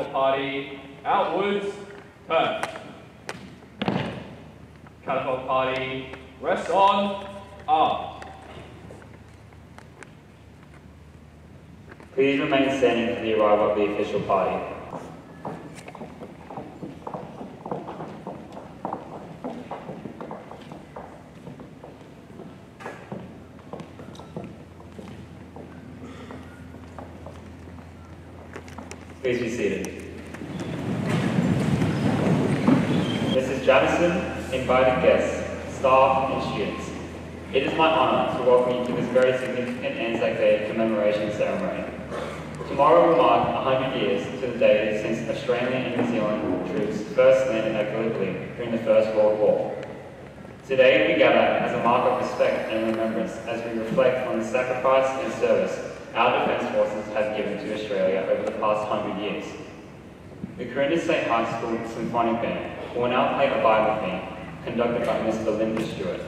catapult party, outwards, turn. Catapult party, rest on, arms. Please remain standing for the arrival of the official party. Please be seated. Mrs. Jamison, invited guests, staff, and students. It is my honor to welcome you to this very significant Anzac Day commemoration ceremony. Tomorrow will mark 100 years to the day since Australian and New Zealand troops first landed at Gallipoli during the First World War. Today we gather as a mark of respect and remembrance as we reflect on the sacrifice and service our Defence Forces have given to Australia over the past 100 years. The Corinda State High School Symphonic Band will now play a Bible theme conducted by Miss Belinda Stewart.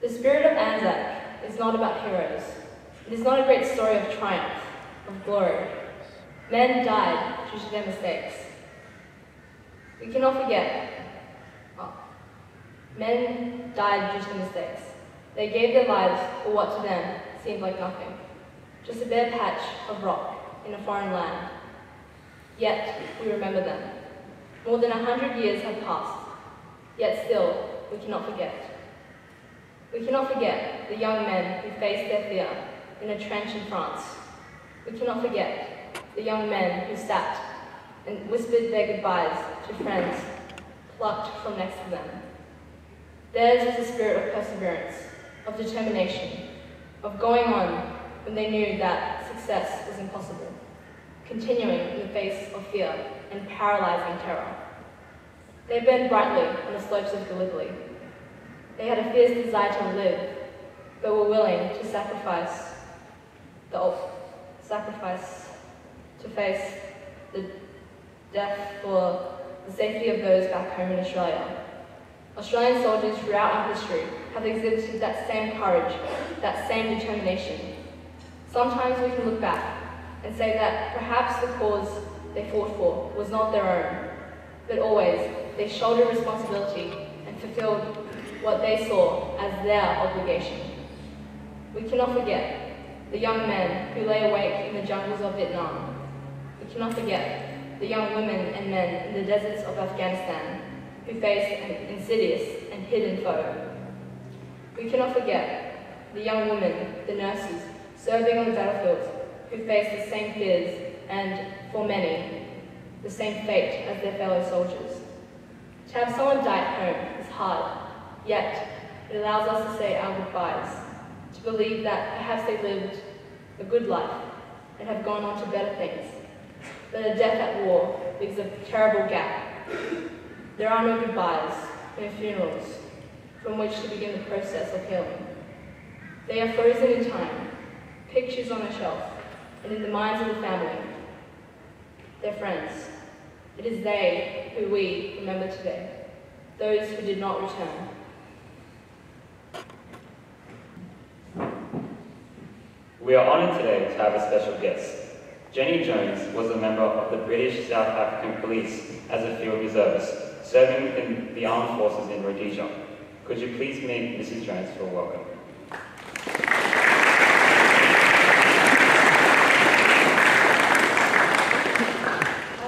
The spirit of Anzac is not about heroes. It is not a great story of triumph, of glory. Men died due to their mistakes. We cannot forget. Men died due to their mistakes. They gave their lives for what to them seemed like nothing. Just a bare patch of rock in a foreign land. Yet we remember them. More than 100 years have passed. Yet still, we cannot forget. We cannot forget the young men who faced their fear in a trench in France. We cannot forget the young men who sat and whispered their goodbyes to friends plucked from next to them. Theirs was a spirit of perseverance, of determination, of going on when they knew that success was impossible, continuing in the face of fear and paralyzing terror. They burned brightly on the slopes of Gallipoli. They had a fierce desire to live, but were willing to sacrifice to face the death for the safety of those back home in Australia. Australian soldiers throughout our history have exhibited that same courage, that same determination. Sometimes we can look back and say that perhaps the cause they fought for was not their own, but always they shouldered responsibility and fulfilled what they saw as their obligation. We cannot forget the young men who lay awake in the jungles of Vietnam. We cannot forget the young women and men in the deserts of Afghanistan who faced an insidious and hidden foe. We cannot forget the young women, the nurses, serving on the battlefields who faced the same fears and, for many, the same fate as their fellow soldiers. To have someone die at home is hard, yet it allows us to say our goodbyes, to believe that perhaps they lived a good life and have gone on to better things. But a death at war leaves a terrible gap. There are no goodbyes, no funerals, from which to begin the process of healing. They are frozen in time, pictures on a shelf, and in the minds of the family, their friends. It is they who we remember today, those who did not return. We are honoured today to have a special guest. Jenny Jones was a member of the British South African Police as a field reservist, serving within the armed forces in Rhodesia. Could you please meet Mrs. Jones for a welcome? I've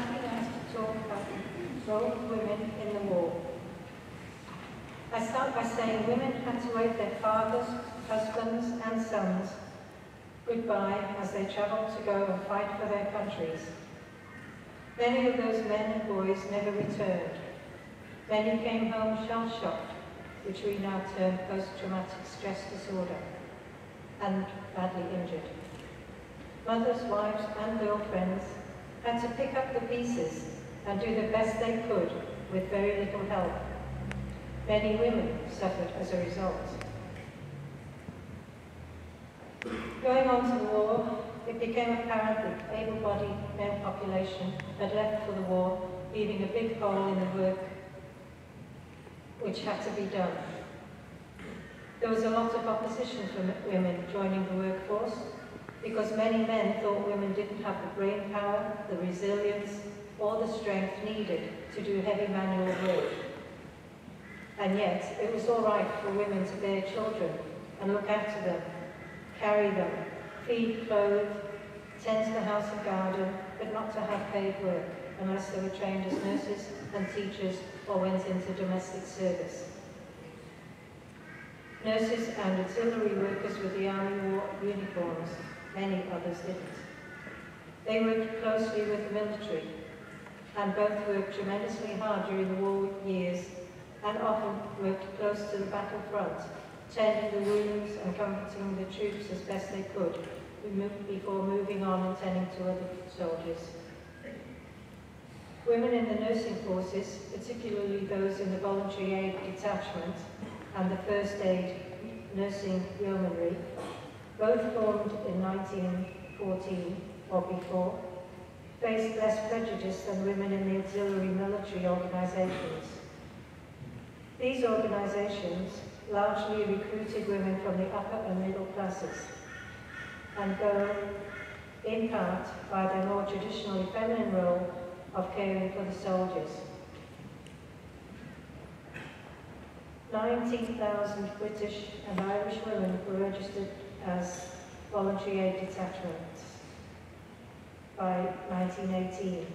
been asked to talk about the role of women in the war. I start by saying women had to wait their fathers, husbands and sons goodbye as they travelled to go and fight for their countries. Many of those men and boys never returned. Many came home shell-shocked, which we now term post-traumatic stress disorder, and badly injured. Mothers, wives and girlfriends had to pick up the pieces and do the best they could with very little help. Many women suffered as a result. Going on to the war, it became apparent that the able-bodied male population had left for the war, leaving a big hole in the work which had to be done. There was a lot of opposition from women joining the workforce because many men thought women didn't have the brain power, the resilience, or the strength needed to do heavy manual work. And yet, it was all right for women to bear children and look after them, carry them, feed, clothe, tend to the house and garden, but not to have paid work unless they were trained as nurses and teachers or went into domestic service. Nurses and auxiliary workers with the Army wore uniforms, many others didn't. They worked closely with the military and both worked tremendously hard during the war years and often worked close to the battlefront, tending the wounds and comforting the troops as best they could before moving on and tending to other soldiers. Women in the nursing forces, particularly those in the voluntary aid detachment and the first aid nursing yeomanry, both formed in 1914 or before, faced less prejudice than women in the auxiliary military organisations. These organisations largely recruited women from the upper and middle classes, and go, in part, by their more traditionally feminine role of caring for the soldiers. 19,000 British and Irish women were registered as voluntary aid detachments by 1918,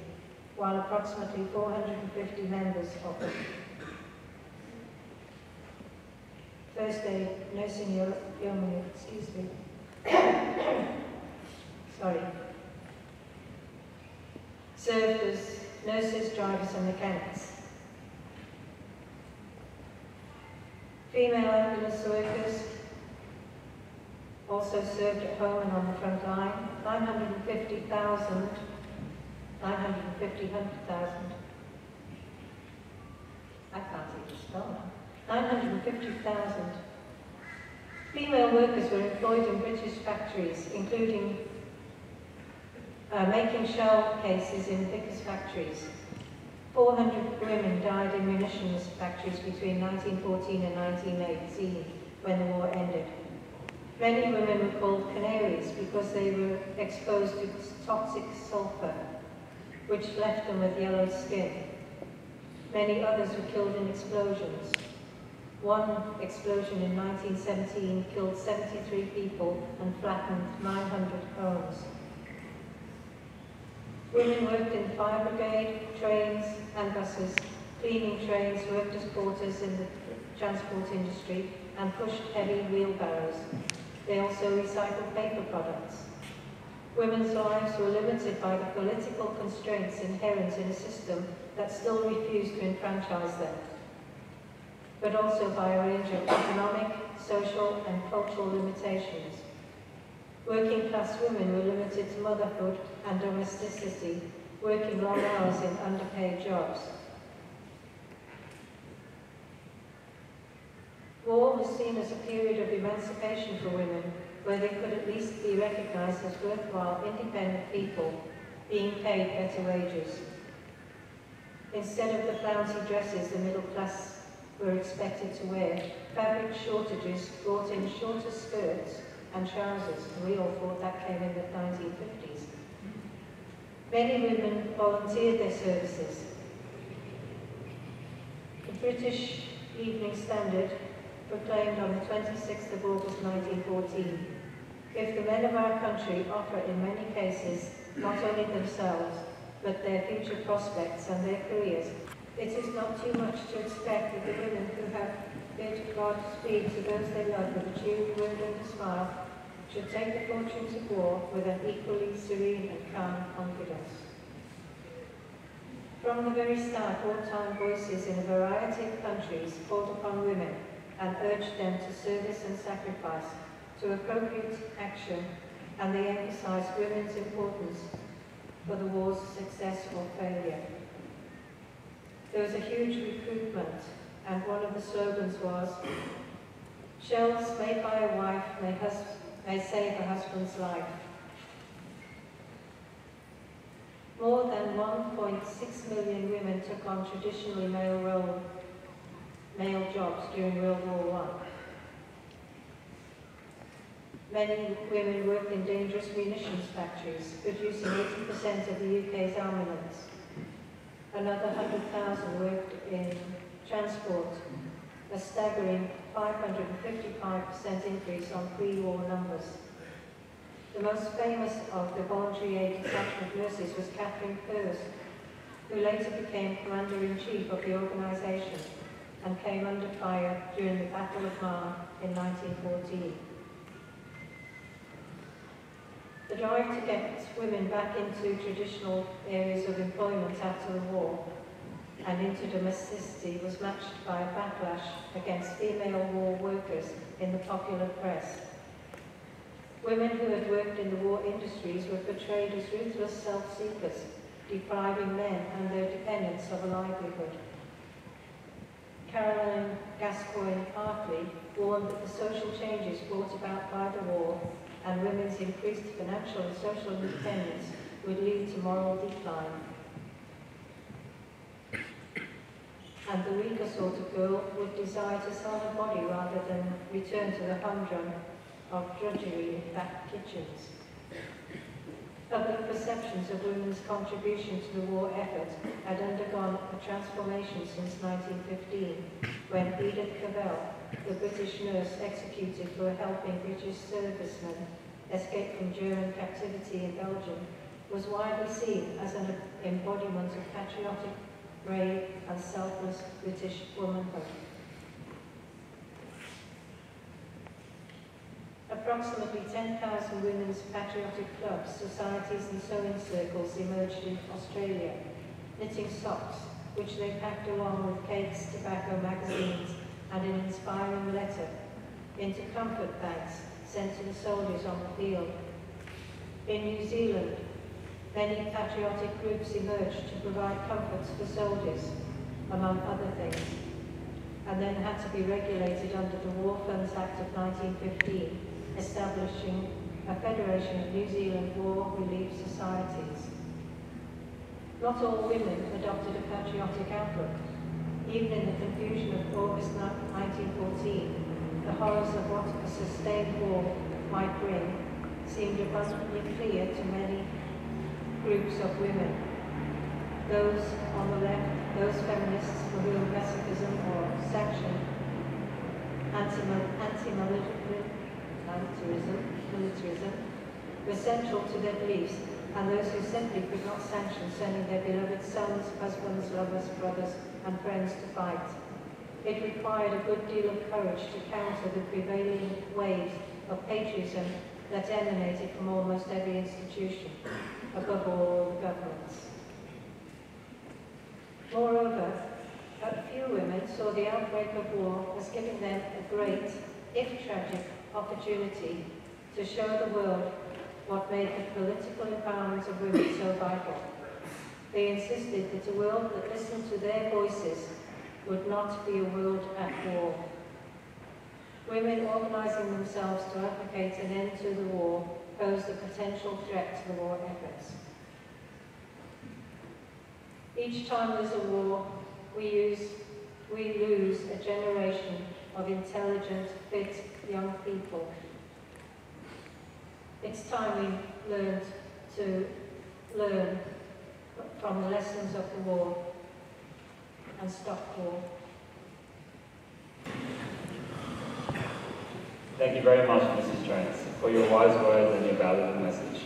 while approximately 450 members of them. First aid nursing yeomanry, excuse me. Sorry. Served as nurses, drivers and mechanics. Female ambulance workers also served at home and on the front line. 950,000. I can't even spell now. 950,000. Female workers were employed in British factories, including making shell cases in Vickers factories. 400 women died in munitions factories between 1914 and 1918, when the war ended. Many women were called canaries because they were exposed to toxic sulfur, which left them with yellow skin. Many others were killed in explosions. One explosion in 1917 killed 73 people and flattened 900 homes. Women worked in the fire brigade, trains and buses, cleaning trains, worked as porters in the transport industry, and pushed heavy wheelbarrows. They also recycled paper products. Women's lives were limited by the political constraints inherent in a system that still refused to enfranchise them, but also by a range of economic, social, and cultural limitations. Working-class women were limited to motherhood and domesticity, working long hours in underpaid jobs. War was seen as a period of emancipation for women, where they could at least be recognised as worthwhile, independent people, being paid better wages. Instead of the flouncy dresses the middle class were expected to wear, fabric shortages brought in shorter skirts and trousers. We all thought that came in the 1950s. Many women volunteered their services. The British Evening Standard proclaimed on the 26th of August 1914, "If the men of our country offer in many cases not only themselves, but their future prospects and their careers, it is not too much to expect that the women who have bid Godspeed to those they love with a cheery word and a smile should take the fortunes of war with an equally serene and calm confidence." From the very start, wartime voices in a variety of countries called upon women and urged them to service and sacrifice, to appropriate action, and they emphasized women's importance for the war's success or failure. There was a huge recruitment, and one of the slogans was, "Shells made by a wife may save a husband's life." More than 1.6 million women took on traditionally male jobs during World War I. Many women worked in dangerous munitions factories, producing 80% of the UK's armaments. Another 100,000 worked in transport, a staggering 555% increase on pre-war numbers. The most famous of the voluntary aid detachment nurses was Catherine Furse, who later became Commander-in-Chief of the organisation and came under fire during the Battle of Marne in 1914. The drive to get women back into traditional areas of employment after the war and into domesticity was matched by a backlash against female war workers in the popular press. Women who had worked in the war industries were portrayed as ruthless self-seekers, depriving men and their dependents of a livelihood. Caroline Gascoigne-Hartley warned that the social changes brought about by the war and women's increased financial and social independence would lead to moral decline. And the weaker sort of girl would desire to sell her body rather than return to the humdrum of drudgery in back kitchens. Public perceptions of women's contribution to the war effort had undergone a transformation since 1915, when Edith Cavell, the British nurse executed for helping British servicemen escape from German captivity in Belgium, was widely seen as an embodiment of patriotic, brave and selfless British womanhood. Approximately 10,000 women's patriotic clubs, societies and sewing circles emerged in Australia, knitting socks, which they packed along with cakes, tobacco, magazines and an inspiring letter into comfort bags sent to the soldiers on the field. In New Zealand, many patriotic groups emerged to provide comforts for soldiers, among other things, and then had to be regulated under the War Funds Act of 1915, establishing a Federation of New Zealand War Relief Societies. Not all women adopted a patriotic outlook. Even in the confusion of August 1914, the horrors of what a sustained war might bring seemed abundantly clear to many groups of women. Those on the left, those feminists for whom pacifism or sanctioned anti-militarism were central to their beliefs, and those who simply could not sanction sending their beloved sons, husbands, lovers, brothers, and friends to fight. It required a good deal of courage to counter the prevailing waves of patriotism that emanated from almost every institution, above all the governments. Moreover, a few women saw the outbreak of war as giving them a great, if tragic, opportunity to show the world what made the political empowerment of women so vital. They insisted that a world that listened to their voices would not be a world at war. Women organizing themselves to advocate an end to the war posed a potential threat to the war efforts. Each time there's a war, we lose a generation of intelligent, fit young people. It's time we learn from the lessons of the war and stop war. Thank you very much, Mrs. Jones, for your wise words and your valuable message.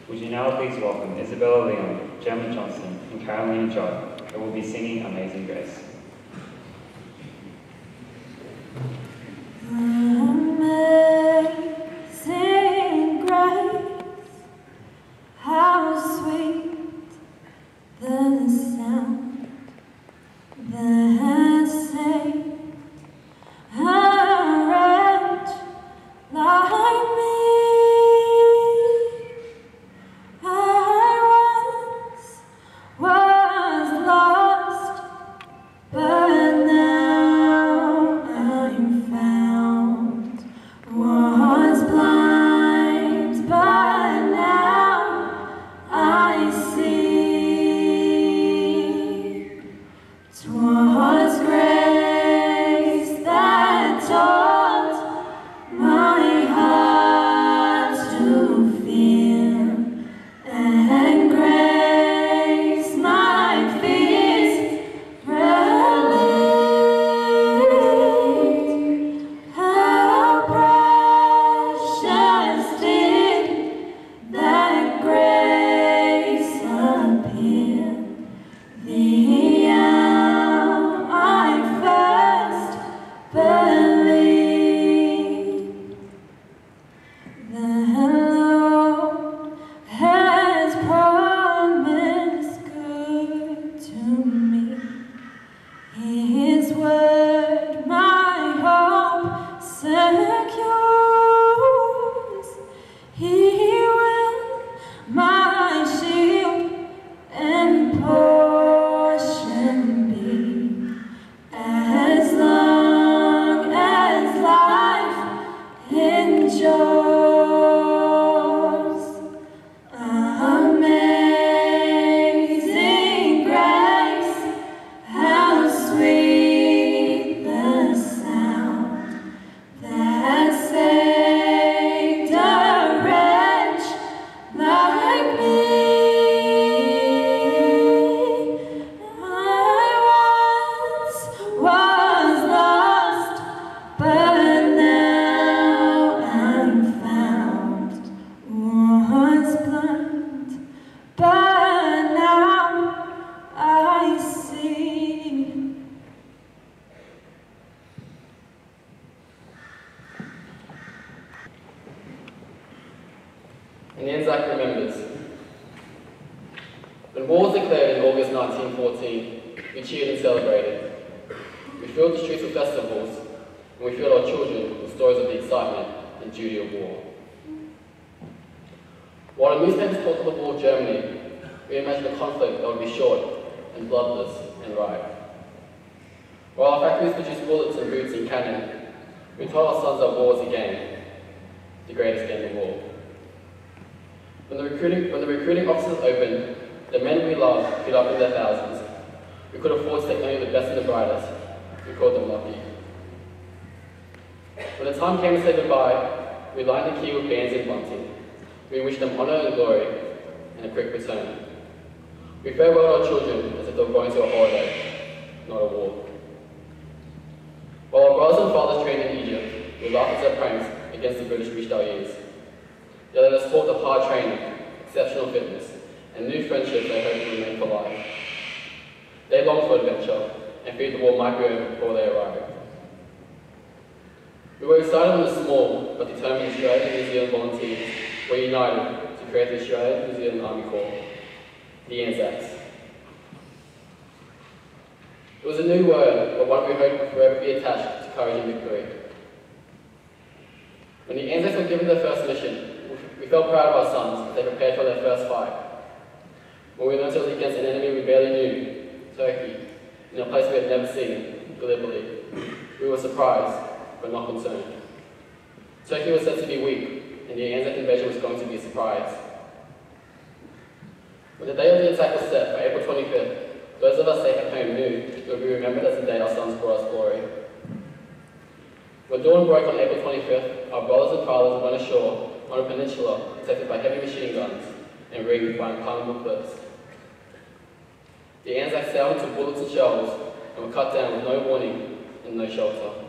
Would you now please welcome Isabella Leon, Gemma Johnson, and Carolina Judd, who will be singing Amazing Grace. Amazing grace, how sweet the sound that saved a wretch like me. I was lost, but now I'm found. Was blind, but now I see. 'Twas grace that taught my heart to fear, and grace my fears relieved. How precious did that grace appear the hour I first believed. The Lord has promised good to me. His word my hope secures. He will my shield and portion be, as long as life endures. Amazing grace, how sweet the sound that saved a wretch like me. I once was lost, but now I'm found. Was blind, but now I see. And the Anzac remembers. When war was declared in August 1914, we cheered and celebrated. We filled the streets with festivals, and we filled our children with stories of the excitement and duty of war. While the newspapers talked of the war of Germany, we imagined a conflict that would be short and bloodless and right. While our factories produced bullets and boots and cannon, we told our sons that war was a game, the greatest game of all. When the recruiting offices opened, the men we loved queued up in their thousands. We could afford to take only the best and the brightest. We called them lucky. When the time came to say goodbye, we lined the queue with bands and bunting. We wished them honour and glory and a quick return. We farewelled our children as if they were going to a holiday, not a war. While our brothers and fathers trained in Egypt, we laughed at their pranks against the British Rishdalis. They let us talk of hard training, exceptional fitness, and new friendships they hoped would remain for life. They longed for adventure and feared the war might be over before they arrived. We were excited when the small but determined Australian and New Zealand volunteers were united to create the Australian New Zealand Army Corps, the Anzacs. It was a new word, but one we hoped would forever be attached to courage and victory. When the Anzacs were given their first mission, we felt proud of our sons as they prepared for their first fight. When we learned it was against an enemy we barely knew, Turkey, in a place we had never seen, Gallipoli, we were surprised, but not concerned. Turkey was said to be weak, and the Anzac invasion was going to be a surprise. When the day of the attack was set for April 25th, those of us safe at home knew it would be remembered as the day our sons brought us glory. When dawn broke on April 25th, our brothers and fathers went ashore on a peninsula protected by heavy machine guns and ringed by unclimbable cliffs. The Anzacs sailed into bullets and shells and were cut down with no warning and no shelter.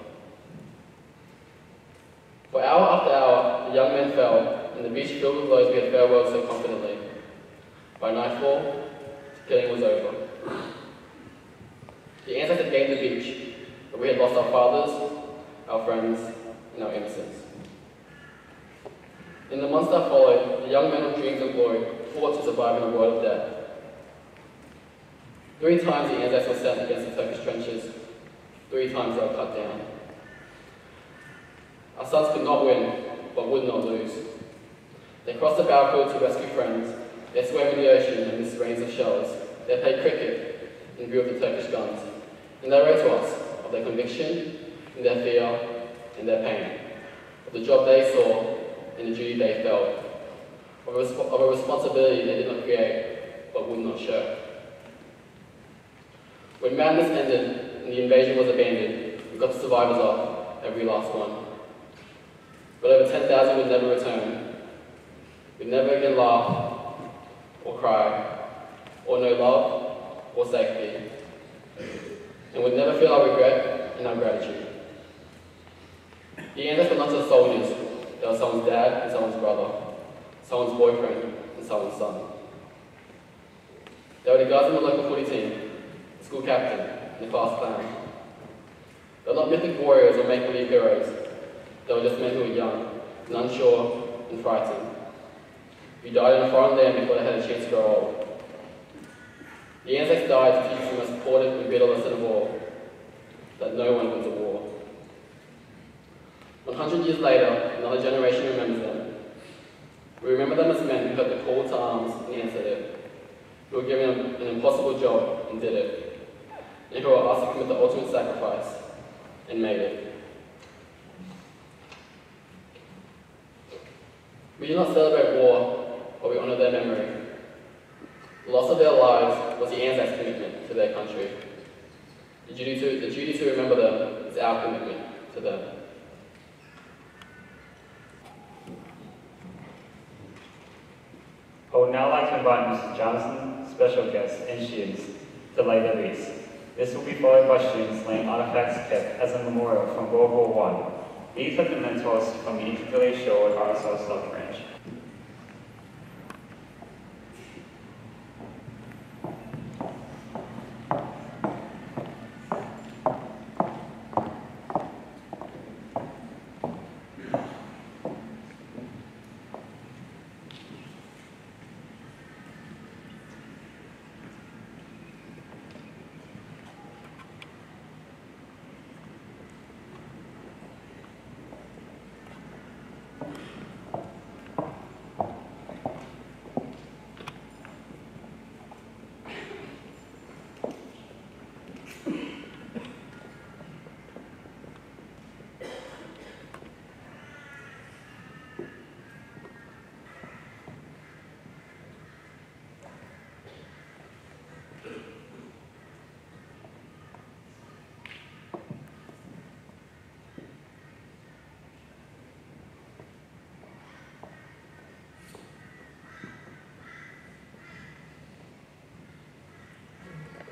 For hour after hour, the young men fell, and the beach filled with those we had farewelled so confidently. By nightfall, the killing was over. The Anzacs had gained the beach, but we had lost our fathers, our friends, and our innocence. In the months that followed, the young men of dreams of glory fought to survive in a world of death. 3 times the Anzacs were sent against the Turkish trenches. 3 times they were cut down. Our sons could not win, but would not lose. They crossed the battlefield to rescue friends. They swam in the ocean amidst rains of shells. They played cricket in view of the Turkish guns. And they wrote to us of their conviction, and their fear, and their pain, of the job they saw and the duty they felt, of a responsibility they did not create, but would not shirk. When madness ended and the invasion was abandoned, we got the survivors off, every last one. But over 10,000 would never return. We'd never again laugh, or cry, or know love, or safety, and would never feel our regret and our gratitude. The Anzacs were not just soldiers, they were someone's dad and someone's brother, someone's boyfriend and someone's son. They were the guys in the local footy team, the school captain, and the class clown. They were not mythic warriors or make-believe heroes. They were just men who were young, and unsure, and frightened. Who died in a foreign land before they had a chance to grow old. The Anzacs died to teach us the most important and bitter lesson of all, that no one wins a war. 100 years later, another generation remembers them. We remember them as men who heard the call to arms and answered it, who were given an impossible job and did it, and who were asked to commit the ultimate sacrifice and made it. We do not celebrate war, but we honour their memory. The loss of their lives was the Anzacs' commitment to their country. The duty to remember them is our commitment to them. I would now like to invite Mr. Jonathan, special guests, and students to lay their wreaths. This will be followed by students laying artifacts kept as a memorial from World War I. These have been lent to us from the intricately assured RSL Stock Branch.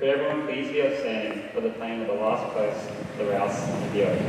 Could everyone please be upstanding for the playing of the last post, the rouse, and the oath?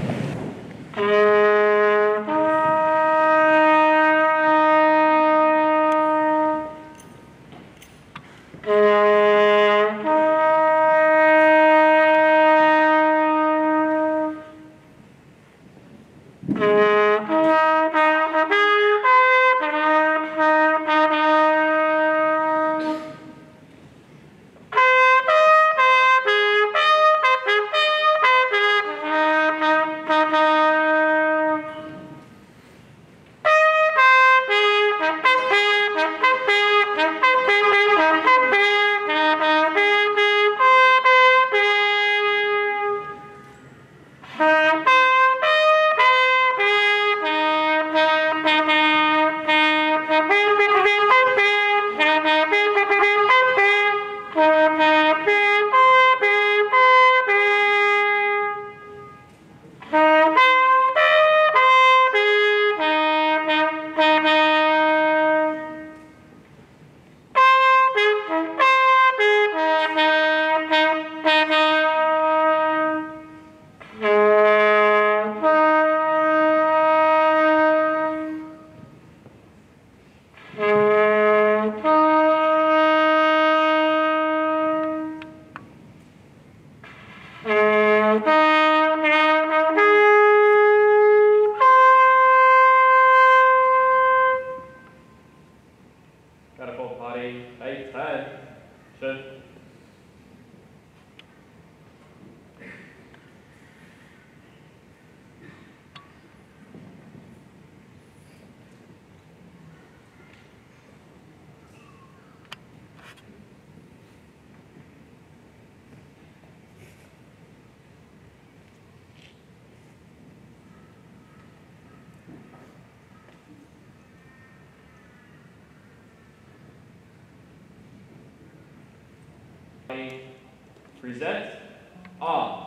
Catapult party, attention. Present arms.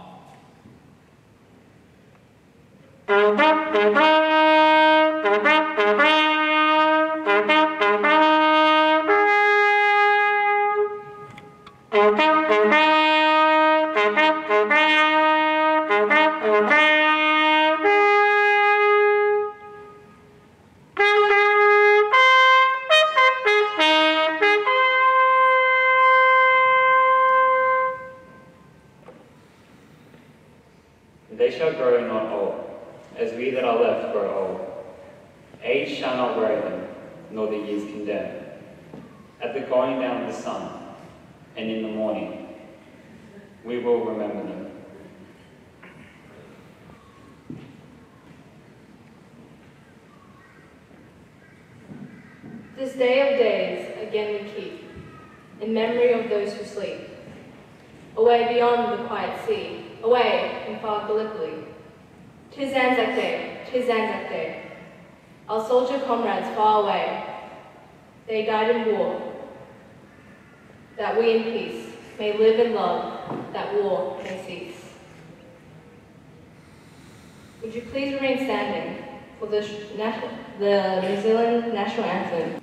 They shall grow not old, as we that are left grow old. Age shall not weary them, nor the years condemn. At the going down of the sun, and in the morning, we will remember them. This day of days again we keep, in memory of those who sleep. Away beyond the quiet sea, away in far Gallipoli. 'Tis Anzac Day, 'tis Anzac Day. Our soldier comrades far away, they died in war, that we in peace may live in love, that war may cease. Would you please remain standing for the New Zealand National Anthem?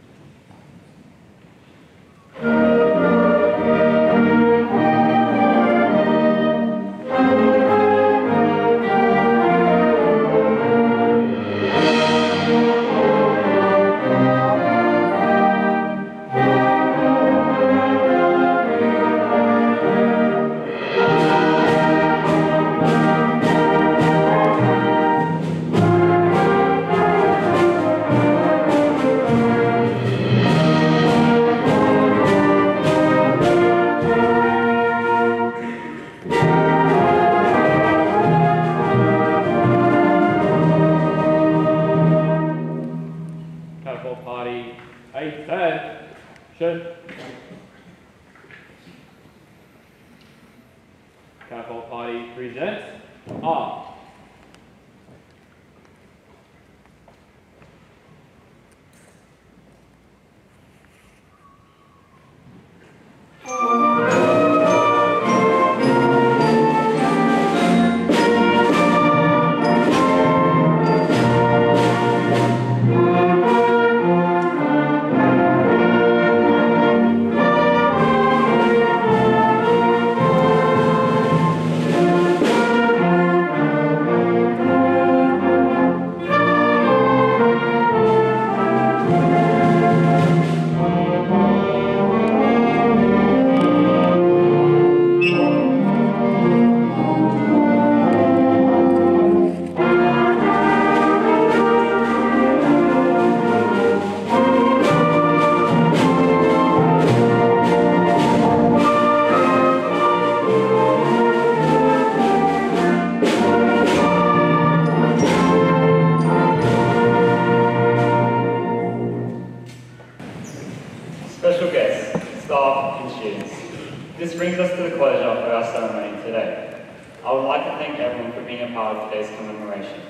thank everyone for being a part of today's commemoration.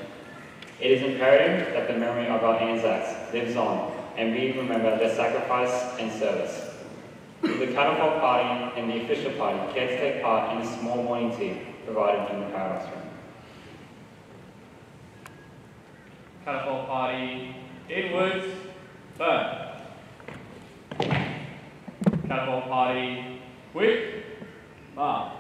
It is imperative that the memory of our Anzacs lives on, and we remember their sacrifice and service. Will the catapult party and the official party care to take part in a small morning tea provided in the paradox room? Catapult party inwards, turn. Catapult party quick, march.